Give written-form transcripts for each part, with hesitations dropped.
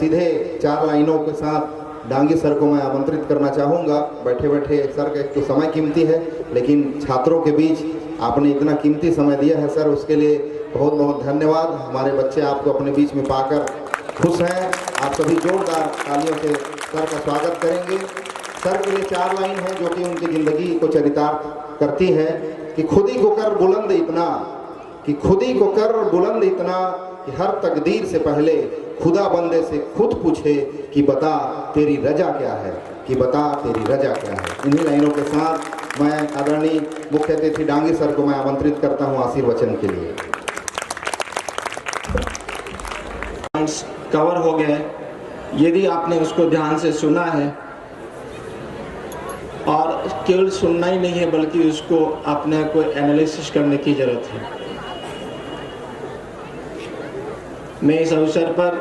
सीधे 4 लाइनों के साथ डांगी सर को मैं आमंत्रित करना चाहूँगा। बैठे बैठे सर का एक तो समय कीमती है, लेकिन छात्रों के बीच आपने इतना कीमती समय दिया है सर, उसके लिए बहुत बहुत धन्यवाद। हमारे बच्चे आपको अपने बीच में पाकर खुश हैं। आप सभी जोरदार तालियों से सर का स्वागत करेंगे। सर के लिए 4 लाइन है जो कि उनकी ज़िंदगी को चरितार्थ करती है कि खुदी को कर बुलंद इतना, कि खुदी को कर बुलंद इतना कि हर तकदीर से पहले खुदा बंदे से खुद पूछे कि बता तेरी रजा क्या है, कि बता तेरी रजा क्या है। इन्हीं लाइनों के साथ मैं आदरणीय मुख्य अतिथि डांगी सर को मैं आमंत्रित करता हूं आशीर्वचन के लिए। कवर हो गए, यदि आपने उसको ध्यान से सुना है और केवल सुनना ही नहीं है बल्कि उसको अपने को एनालिसिस करने की जरूरत है। मैं इस अवसर पर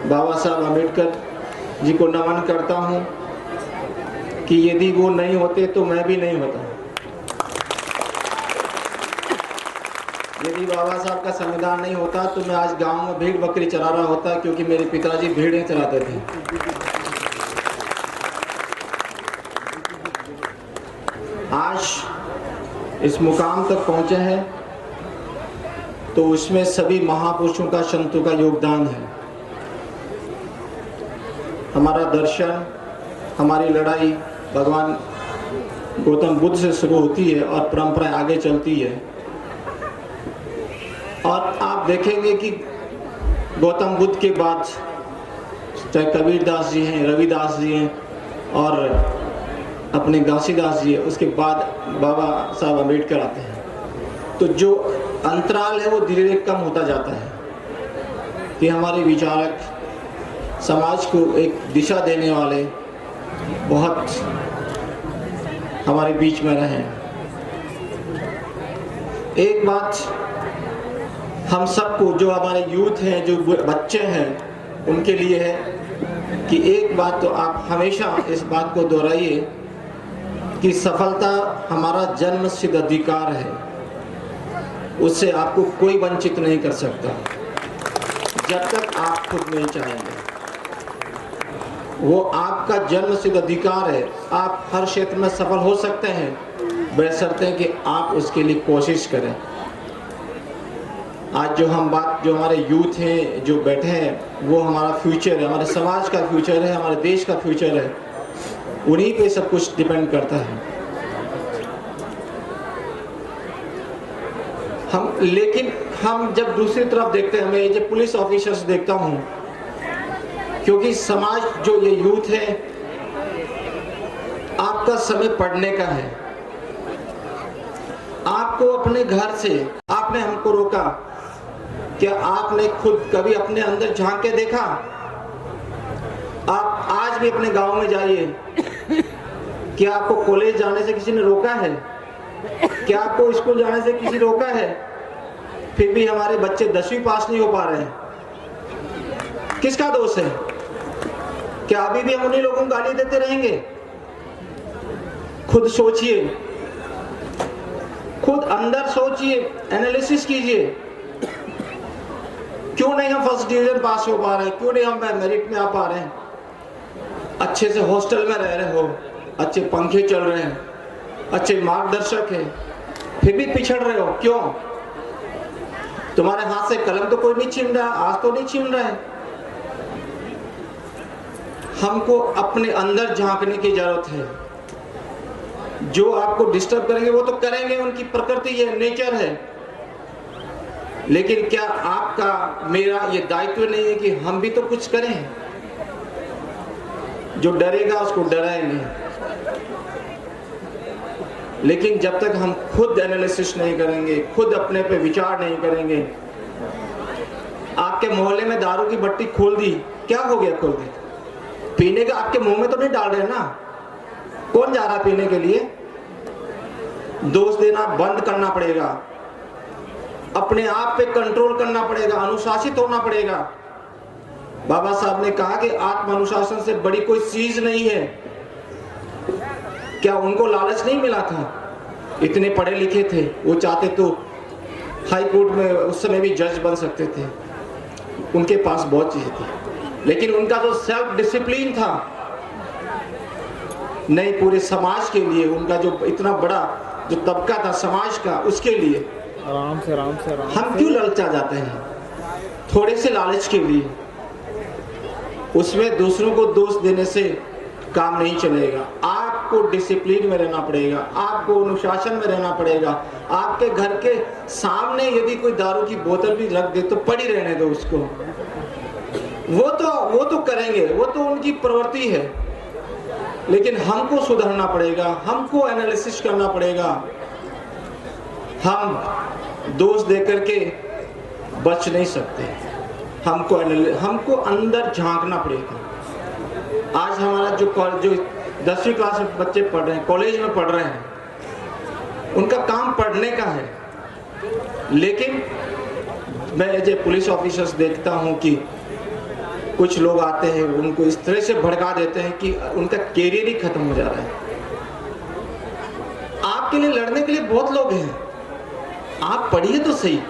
बाबा साहब अम्बेडकर जी को नमन करता हूं कि यदि वो नहीं होते तो मैं भी नहीं होता। यदि बाबा साहब का संविधान नहीं होता तो मैं आज गांव में भेड़ बकरी चरा रहा होता, क्योंकि मेरे पिताजी भेड़ें चराते थे। आज इस मुकाम तक पहुंचे हैं तो उसमें सभी महापुरुषों का, संतों का योगदान है। हमारा दर्शन, हमारी लड़ाई भगवान गौतम बुद्ध से शुरू होती है और परंपरा आगे चलती है। और आप देखेंगे कि गौतम बुद्ध के बाद चाहे कबीरदास जी हैं, रविदास जी हैं और अपने घासीदास जी हैं, उसके बाद बाबा साहब अम्बेडकर आते हैं। तो जो अंतराल है वो धीरे धीरे कम होता जाता है कि हमारे विचारक समाज को एक दिशा देने वाले बहुत हमारे बीच में रहे। एक बात हम सबको, जो हमारे यूथ हैं, जो बच्चे हैं, उनके लिए है कि एक बात तो आप हमेशा इस बात को दोहराइए कि सफलता हमारा जन्म सिद्ध अधिकार है, उससे आपको कोई वंचित नहीं कर सकता जब तक आप खुद नहीं चाहेंगे। वो आपका जन्म सिद्ध अधिकार है। आप हर क्षेत्र में सफल हो सकते हैं बशर्ते कि आप उसके लिए कोशिश करें। आज जो हमारे यूथ हैं जो बैठे हैं, वो हमारा फ्यूचर है, हमारे समाज का फ्यूचर है, हमारे देश का फ्यूचर है। उन्हीं पे सब कुछ डिपेंड करता है। लेकिन हम जब दूसरी तरफ देखते हैं, मैं ये जो पुलिस ऑफिसर्स देखता हूं, क्योंकि समाज जो ये यूथ है, आपका समय पढ़ने का है। आपको अपने घर से, आपने हमको रोका, क्या आपने खुद कभी अपने अंदर झांक के देखा? आप आज भी अपने गांव में जाइए, क्या आपको कॉलेज जाने से किसी ने रोका है? क्या आपको स्कूल जाने से किसी रोका है? फिर भी हमारे बच्चे 10वीं पास नहीं हो पा रहे हैं। किसका दोष है? क्या अभी भी हम उन्हीं लोगों को गाली देते रहेंगे? खुद सोचिए, खुद अंदर सोचिए, एनालिसिस कीजिए। क्यों नहीं हम फर्स्ट डिवीजन पास हो पा रहे हैं? क्यों नहीं हम मेरिट में आ पा रहे हैं? अच्छे से हॉस्टल में रह रहे हो, अच्छे पंखे चल रहे हैं, अच्छे मार्गदर्शक है, फिर भी पिछड़ रहे हो। क्यों? तुम्हारे हाथ से कलम तो कोई नहीं छीन रहा, आज तो नहीं छीन रहा है। हमको अपने अंदर झांकने की जरूरत है। जो आपको डिस्टर्ब करेंगे वो तो करेंगे, उनकी प्रकृति है, नेचर है। लेकिन क्या आपका, मेरा ये दायित्व नहीं है कि हम भी तो कुछ करें? जो डरेगा उसको डराएंगे। लेकिन जब तक हम खुद एनालिसिस नहीं करेंगे, खुद अपने पे विचार नहीं करेंगे। आपके मोहल्ले में दारू की भट्टी खोल दी, क्या हो गया खोल दी? पीने का आपके मुंह में तो नहीं डाल रहे ना? कौन जा रहा पीने के लिए? दोष देना बंद करना पड़ेगा, अपने आप पे कंट्रोल करना पड़ेगा, अनुशासित होना पड़ेगा। बाबा साहब ने कहा कि आत्म अनुशासन से बड़ी कोई चीज नहीं है। क्या उनको लालच नहीं मिला था? इतने पढ़े लिखे थे, वो चाहते तो हाई कोर्ट में उस समय भी जज बन सकते थे। उनके पास बहुत चीजें थी। लेकिन उनका जो सेल्फ डिसिप्लिन था, नहीं पूरे समाज के लिए, उनका जो इतना बड़ा जो तबका था समाज का, उसके लिए आराम से हम क्यों ललचा जाते हैं थोड़े से लालच के लिए? उसमें दूसरों को दोष देने से काम नहीं चलेगा। आपको डिसिप्लिन में रहना पड़ेगा, आपको अनुशासन में रहना पड़ेगा। आपके घर के सामने यदि कोई दारू की बोतल भी रख दे तो पड़ी रहने दो उसको, वो तो करेंगे, वो तो उनकी प्रवृत्ति है। लेकिन हमको सुधरना पड़ेगा, हमको एनालिसिस करना पड़ेगा। हम दोष देकर के बच नहीं सकते, हमको अंदर झांकना पड़ेगा। आज हमारा जो 10वीं क्लास में बच्चे पढ़ रहे हैं, कॉलेज में पढ़ रहे हैं, उनका काम पढ़ने का है। लेकिन मैं एज ए पुलिस ऑफिसर्स देखता हूं कि कुछ लोग आते हैं, उनको इस तरह से भड़का देते हैं कि उनका कैरियर ही खत्म हो जा रहा है। आपके लिए लड़ने के लिए बहुत लोग हैं, आप पढ़िए तो सही।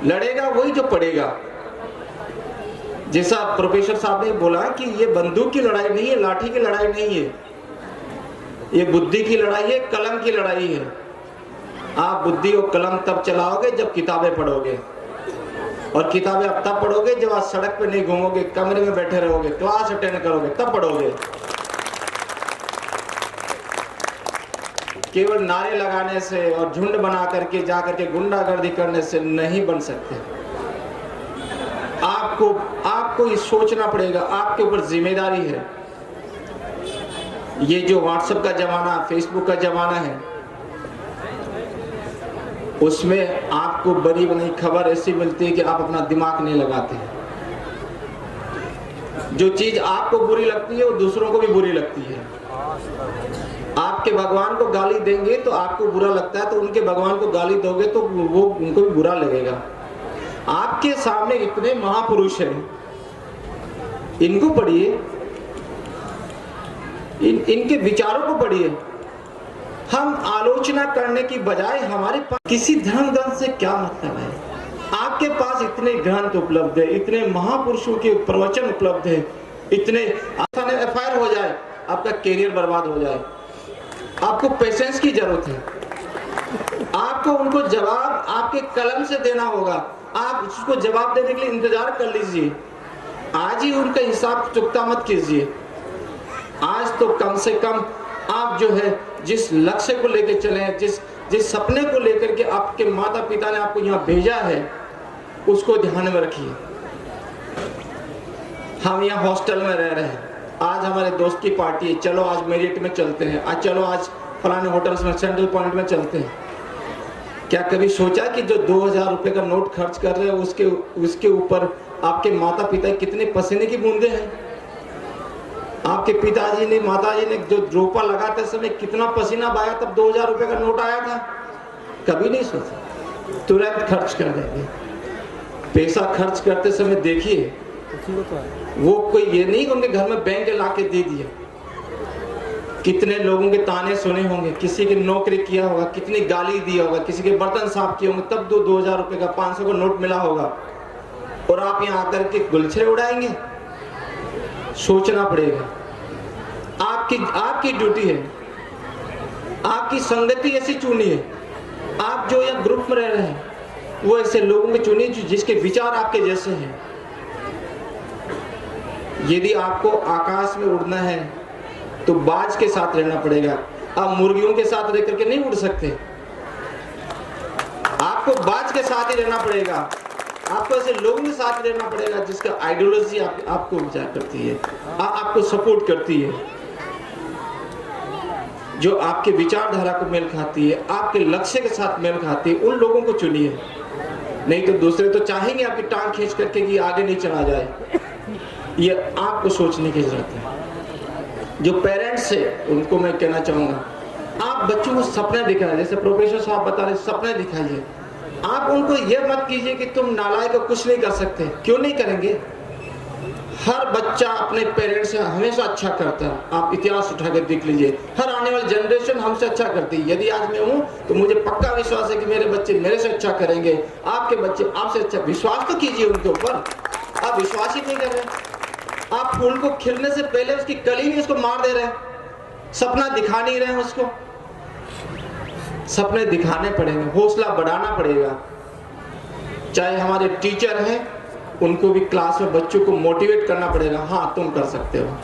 लड़ेगा वही जो पढ़ेगा। जैसा प्रोफेसर साहब ने बोला कि ये बंदूक की लड़ाई नहीं है, लाठी की लड़ाई नहीं है, ये बुद्धि की लड़ाई है, कलम की लड़ाई है। आप बुद्धि और कलम तब चलाओगे जब किताबें पढ़ोगे, और किताबें अब तब पढ़ोगे जब आप सड़क पे नहीं घूमोगे, कमरे में बैठे रहोगे, क्लास अटेंड करोगे, तब पढ़ोगे। केवल नारे लगाने से और झुंड बना करके जा करके गुंडागर्दी करने से नहीं बन सकते। आपको ये सोचना पड़ेगा, आपके ऊपर जिम्मेदारी है। ये जो व्हाट्सएप का जमाना, फेसबुक का जमाना है, उसमें आपको बड़ी बड़ी खबर ऐसी मिलती है कि आप अपना दिमाग नहीं लगाते। जो चीज आपको बुरी लगती है वो दूसरों को भी बुरी लगती है। आपके भगवान को गाली देंगे तो आपको बुरा लगता है, तो उनके भगवान को गाली दोगे तो वो उनको भी बुरा लगेगा। आपके सामने इतने महापुरुष हैं, इनको पढ़िए, इनके विचारों को पढ़िए। हम आलोचना करने की बजाय हमारे पास किसी धर्म ग्रंथ से क्या मतलब है? आपके पास इतने ग्रंथ उपलब्ध है, इतने महापुरुषों के प्रवचन उपलब्ध है, इतने एफआईआर हो जाए, आपका कैरियर बर्बाद हो जाए। आपको पेशेंस की जरूरत है। आपको उनको जवाब आपके कलम से देना होगा। आप उसको जवाब देने के लिए इंतजार कर लीजिए। आज ही उनका हिसाब चुकता मत कीजिए। आज तो कम से कम आप जो है जिस लक्ष्य को लेकर चले हैं, जिस सपने को लेकर के आपके माता पिता ने आपको यहाँ भेजा है, उसको ध्यान में रखिए। हम यहाँ हॉस्टल में रह रहे हैं, आज हमारे दोस्त की पार्टी है, चलो आज मेरिट में चलते हैं, आज चलो आज फलाने होटल्स में, सेंट्रल पॉइंट में चलते हैं। क्या कभी सोचा कि जो 2000 रुपए का नोट खर्च कर रहे हैं उसके ऊपर आपके माता पिता कितने पसीने की बूंदे हैं? आपके पिताजी ने, माताजी ने जो रोपा लगाते समय कितना पसीना बहाया, तब 2000 रुपए का नोट आया था? कभी नहीं सोचा, तुरंत खर्च कर देंगे। पैसा खर्च करते समय देखिए, वो कोई ये नहीं कि उनके घर में बैंक ला के दे दिया। कितने लोगों के ताने सुने होंगे, किसी की नौकरी किया होगा, कितनी गाली दिया होगा, किसी के बर्तन साफ किए होंगे, तब 2000 रुपए का 500 का नोट मिला होगा, और आप यहाँ आकर के गुलछरे उड़ाएंगे। सोचना पड़ेगा। आपकी ड्यूटी है, आपकी संगति ऐसी चुनी है। आप जो यहाँ ग्रुप में रह रहे हैं वो ऐसे लोगों के चुनिए जिसके विचार आपके जैसे हैं। यदि आपको आकाश में उड़ना है तो बाज के साथ रहना पड़ेगा। आप मुर्गियों के साथ रह करके नहीं उड़ सकते, आपको बाज के साथ ही रहना पड़ेगा। आपको ऐसे लोगों के साथ रहना पड़ेगा जिसका आइडियोलॉजी आपको विचार करती है, आपको सपोर्ट करती है, जो आपके विचारधारा को मेल खाती है, आपके लक्ष्य के साथ मेल खाती है। उन लोगों को चुनिए, नहीं तो दूसरे तो चाहेंगे आपकी टांग खींच करके कि आगे नहीं चला जाए। ये आपको सोचने की जरूरत है। जो पेरेंट्स है उनको मैं कहना चाहूंगा, आप बच्चों को सपने दिखाएं, जैसे प्रोफेसर साहब बता रहे, सपने दिखाइए। आप उनको यह मत कीजिए कि तुम नालायक हो, कुछ नहीं कर सकते। क्यों नहीं करेंगे? हर बच्चा अपने पेरेंट्स से हमेशा अच्छा करता है। आप इतिहास उठाकर देख लीजिए, हर आने वाली जनरेशन हमसे अच्छा करती है। यदि आज मैं हूं तो मुझे पक्का विश्वास है कि मेरे बच्चे मेरे से अच्छा करेंगे, आपके बच्चे आपसे अच्छा। विश्वास तो कीजिए उनके ऊपर, आप विश्वास ही नहीं कर रहे। आप फूल को खिलने से पहले उसकी कली भी उसको मार दे रहे हैं, सपना दिखा नहीं रहे हैं उसको। सपने दिखाने पड़ेंगे, हौसला बढ़ाना पड़ेगा। चाहे हमारे टीचर हैं, उनको भी क्लास में बच्चों को मोटिवेट करना पड़ेगा, हाँ तुम कर सकते हो।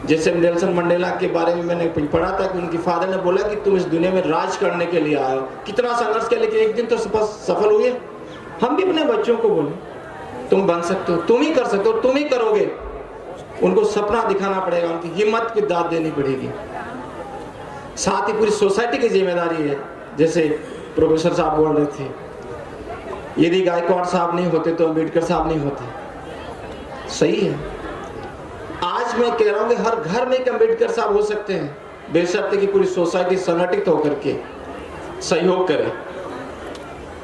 जैसे नेल्सन मंडेला के बारे में मैंने पढ़ा था कि उनकी फादर ने बोला कि तुम इस दुनिया में राज करने के लिए आए हो, कितना संघर्ष किया लेकिन एक दिन तो सफल हुए। हम भी अपने बच्चों को बोले तुम बन सकते हो, तुम ही कर सकते हो, तुम ही करोगे। उनको सपना दिखाना पड़ेगा, उनकी हिम्मत की दाद देनी पड़ेगी। साथ ही पूरी सोसाइटी की जिम्मेदारी है। जैसे प्रोफेसर साहब बोल रहे थे, यदि गायकवाड़ साहब नहीं होते तो अम्बेडकर साहब नहीं होते। सही है। आज मैं कह रहा हूं कि हर घर में एक अम्बेडकर साहब हो सकते हैं, बेशर्त कि पूरी सोसाइटी संगठित होकर के सहयोग करे।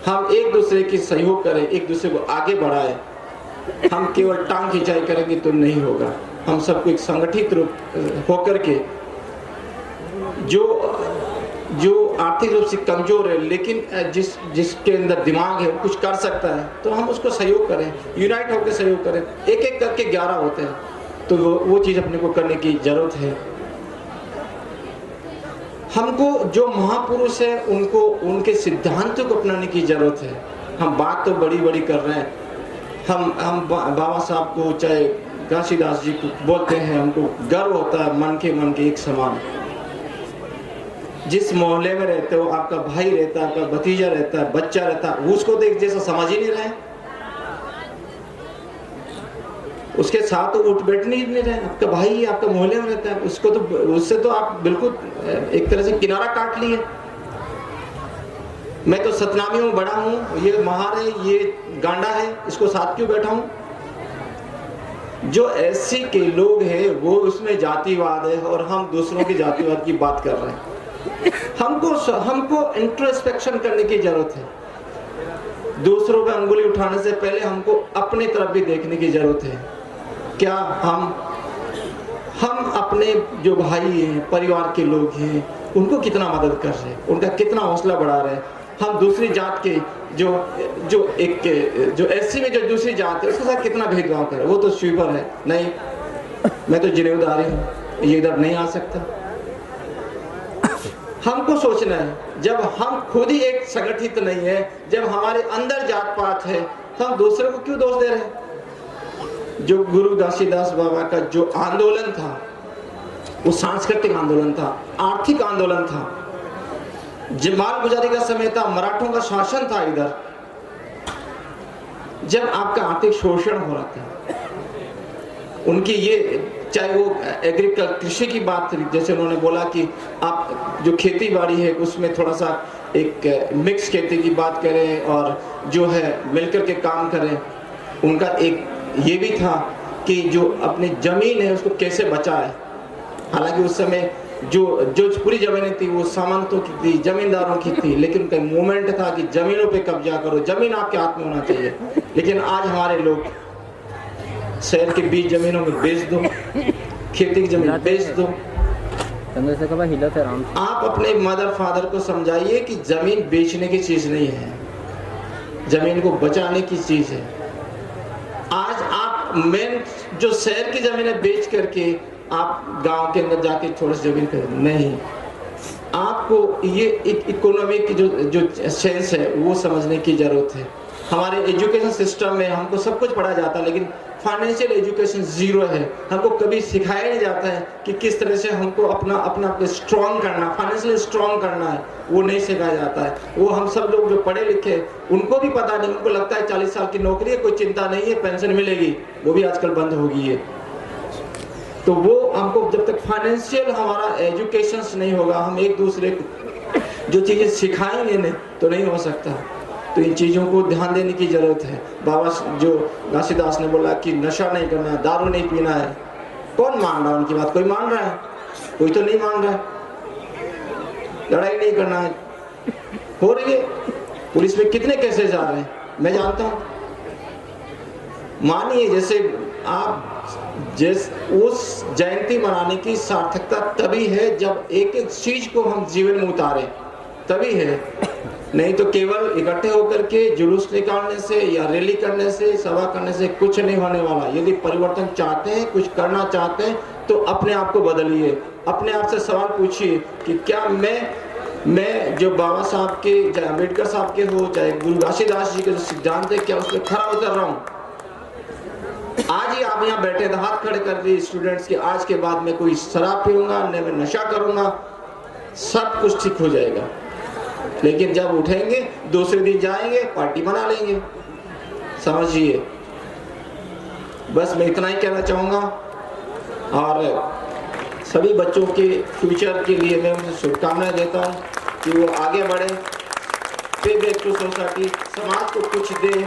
हम एक दूसरे की सहयोग करें, एक दूसरे को आगे बढ़ाएं। हम केवल टांग खिंचाई करेंगे तो नहीं होगा। हम सबको एक संगठित रूप होकर के जो आर्थिक रूप से कमजोर है लेकिन जिसके अंदर दिमाग है, वो कुछ कर सकता है, तो हम उसको सहयोग करें, यूनाइट होकर सहयोग करें। एक एक करके 11 होते हैं, तो वो चीज़ अपने को करने की जरूरत है। हमको जो महापुरुष है उनको उनके सिद्धांतों को अपनाने की जरूरत है। हम बात तो बड़ी बड़ी कर रहे हैं, हम बाबा साहब को चाहे घासीदास जी को बोलते हैं, हमको गर्व होता है मन के एक समान। जिस मोहल्ले में रहते हो, आपका भाई रहता है, आपका भतीजा रहता है, बच्चा रहता है, उसको देख जैसा समझ ही नहीं रहे, उसके साथ तो उठ बैठ नहीं रहे। आपका भाई आपका मोहल्ले में रहता है, उसको तो उससे तो आप बिल्कुल एक तरह से किनारा काट लिए। मैं तो सतनामी हूँ, बड़ा हूँ, ये महार है, ये गांडा है, इसको साथ क्यों बैठा हूँ? जो एससी के लोग हैं वो उसमें जातिवाद है और हम दूसरों की जातिवाद की बात कर रहे हैं। हमको इंट्रोस्पेक्शन करने की जरूरत है। दूसरों पे अंगुली उठाने से पहले हमको अपने तरफ भी देखने की जरूरत है। क्या हम अपने जो भाई हैं, परिवार के लोग हैं, उनको कितना मदद कर रहे हैं, उनका कितना हौसला बढ़ा रहे हैं। हम दूसरी जात के जो एससी में जो दूसरी जात है उसके साथ कितना भेदभाव कर रहे हैं। वो तो स्वीपर है, नहीं मैं तो जिम्मेदारी हूँ, ये इधर नहीं आ सकता। हमको सोचना है, जब हम खुद ही एक संगठित नहीं है, जब हमारे अंदर जात पात है, तो हम दूसरे को क्यों दोष दे रहे हैं? जो गुरु घासीदास बाबा का जो आंदोलन था, वो सांस्कृतिक आंदोलन था, आर्थिक आंदोलन था, माल गुजारी का समय था, मराठों का शासन था इधर। जब आपका आर्थिक शोषण हो रहा था, उनकी ये चाहे वो एग्रीकल्चर कृषि की बात, जैसे उन्होंने बोला कि आप जो खेती बाड़ी है उसमें थोड़ा सा एक मिक्स खेती की बात करें और जो है मिलकर के काम करें। उनका एक ये भी था कि जो अपनी जमीन है उसको कैसे बचाए। हालांकि उस समय जो पूरी जमीनें थी वो सामंतों की थी, जमींदारों की थी, लेकिन उनका मूवमेंट था कि जमीनों पे कब्जा करो, जमीन आपके हाथ में होना चाहिए। लेकिन आज हमारे लोग शहर के 20 जमीनों में बेच दो, खेती की जमीन बेच दो। आप अपने मदर फादर को समझाइए कि जमीन बेचने की चीज नहीं है, जमीन को बचाने की चीज है। आज आप मेन जो शहर की जमीनें बेच करके आप गांव के अंदर जाके थोड़ी सी जमीन खरीद नहीं। आपको ये इकोनॉमिक की जो सेंस है वो समझने की जरूरत है। हमारे एजुकेशन सिस्टम में हमको सब कुछ पढ़ा जाता है, लेकिन फाइनेंशियल एजुकेशन जीरो है। हमको कभी सिखाया नहीं जाता है कि किस तरह से हमको अपना स्ट्रॉन्ग करना, फाइनेंशियली स्ट्रॉन्ग करना है, वो नहीं सिखाया जाता है। वो हम सब लोग जो पढ़े लिखे उनको भी पता नहीं, उनको लगता है 40 साल की नौकरी है, कोई चिंता नहीं है, पेंशन मिलेगी, वो भी आजकल बंद हो गई है। तो वो हमको जब तक फाइनेंशियल हमारा एजुकेशन नहीं होगा, हम एक दूसरे को जो चीजें सिखाएंगे नहीं तो नहीं हो सकता। तो इन चीज़ों को ध्यान देने की जरूरत है। बाबा जो घासीदास ने बोला कि नशा नहीं करना है, दारू नहीं पीना है, कौन मान रहा है उनकी बात? कोई मान रहा है? कोई तो नहीं मान रहा है। लड़ाई नहीं करना है, हो रही है। पुलिस में कितने केसेस आ रहे हैं मैं जानता हूँ। मानिए जैसे उस जयंती मनाने की सार्थकता तभी है जब एक एक चीज को हम जीवन में उतारें, तभी है। नहीं तो केवल इकट्ठे होकर के जुलूस निकालने से या रैली करने से, सभा करने से कुछ नहीं होने वाला। यदि परिवर्तन चाहते हैं, कुछ करना चाहते हैं, तो अपने आप को बदलिए। अपने आप से सवाल पूछिए कि क्या मैं जो बाबा साहब के, चाहे अम्बेडकर साहब के हो, चाहे गुरु घासीदास जी के जो सिद्धांत है, क्या उसमें खरा उतर रहा हूँ? आज ही आप यहाँ बैठे हाथ खड़े कर दिए स्टूडेंट्स के, आज के बाद मैं कोई शराब पीऊंगा, न मैं नशा करूंगा, सब कुछ ठीक हो जाएगा। लेकिन जब उठेंगे, दूसरे दिन जाएंगे, पार्टी बना लेंगे। समझिए, बस मैं इतना ही कहना चाहूँगा। और सभी बच्चों के फ्यूचर के लिए मैं उन्हें शुभकामनाएं देता हूँ कि वो आगे बढ़े, पे बैक टू सोसाइटी, समाज को कुछ दे,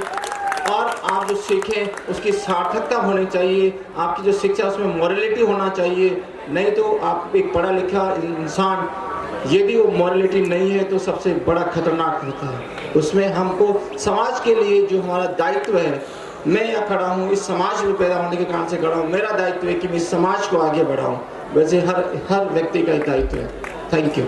और आप जो सीखें उसकी सार्थकता होनी चाहिए। आपकी जो शिक्षा उसमें मॉरलिटी होना चाहिए। नहीं तो आप एक पढ़ा लिखा इंसान, यदि वो मॉरलिटी नहीं है तो सबसे बड़ा खतरनाक होता है। उसमें हमको समाज के लिए जो हमारा दायित्व है, मैं यहाँ खड़ा हूँ इस समाज में पैदा होने के कारण से खड़ा हूँ, मेरा दायित्व है कि मैं इस समाज को आगे बढ़ाऊँ। वैसे हर व्यक्ति का दायित्व है। Thank you.